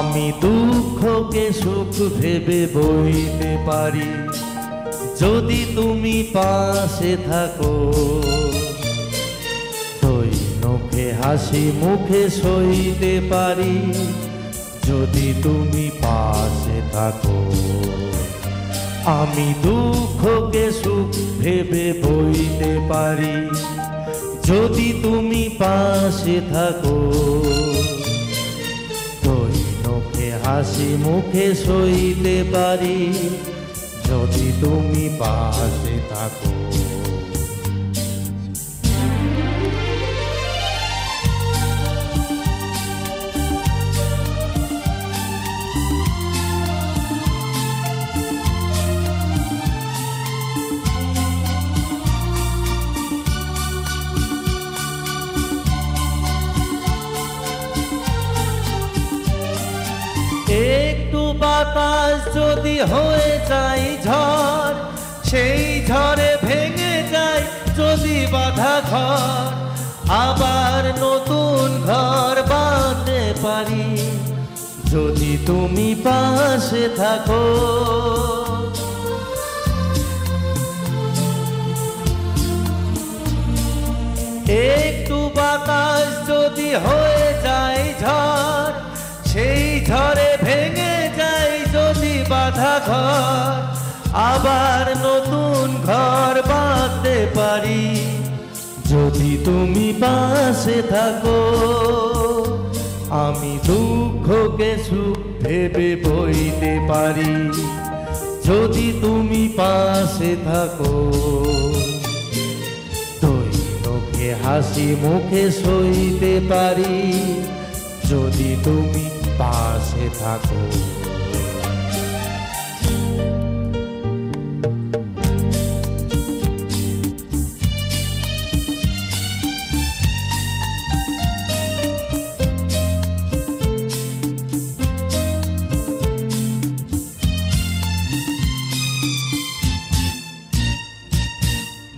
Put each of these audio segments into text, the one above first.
আমি দুঃখকে সুখ ভেবে বইতে পারি যদি তুমি পাশে থাকো। দৈনকে হাসি মুখে সইতে পারি যদি তুমি পাশে থাকো। আমি দুঃখকে সুখ ভেবে বইতে পারি যদি তুমি পাশে থাকো। দৈনকে হাসি মুখে সইতে পারি যদি তুমি পাশে থাকো। একটু বাতাস যদি হয়ে যায় ঝড়, সেই ঝড়ে ভেঙে যায় যদি বাঁধা ঘর, আবার নতুন ঘর বাঁধতে পারি যদি তুমি পাশে থাকো। একটু বাতাস যদি হয়ে যায় ঝড়, সেই ঝড়ে ভেঙে যায় যদি বাঁধা ঘর, আবার নতুন ঘর বাঁধতে পারি যদি তুমি পাশে থাকো। আমি দুঃখকে সুখ ভেবে বইতে পারি যদি তুমি পাশে থাকো। দৈনকে হাসি মুখে সইতে পারি যদি তুমি পাশে থাকো।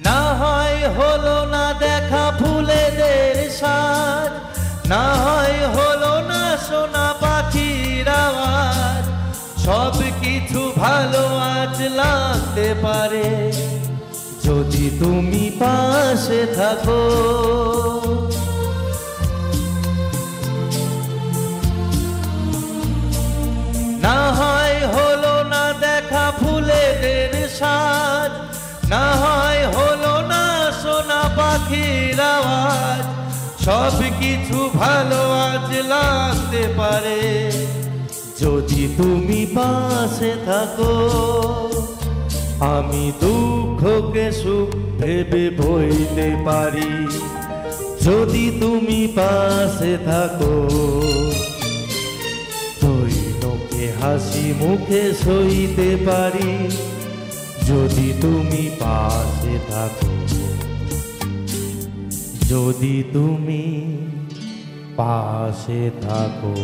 না হয় হলো না দেখা ফুলেদের সাজ, না হয় হলো না সোনা পাখির আওয়াজ, সব কিছু ভালো আজ লাগতে পারে যদি তুমি পাশে থাকো। না হয় হলো না দেখা ফুলেদের সাজ, না হয় হলো না সোনা পাখির আওয়াজ, সব কিছু ভালো আজ লাগতে পারে যদি তুমি পাশে থাকো। আমি দুঃখকে সুখ ভেবে বইতে পারি যদি তুমি পাশে থাকো। দৈনকে হাসি মুখে সইতে পারি যদি তুমি পাশে থাকো। যদি তুমি পাশে থাকো।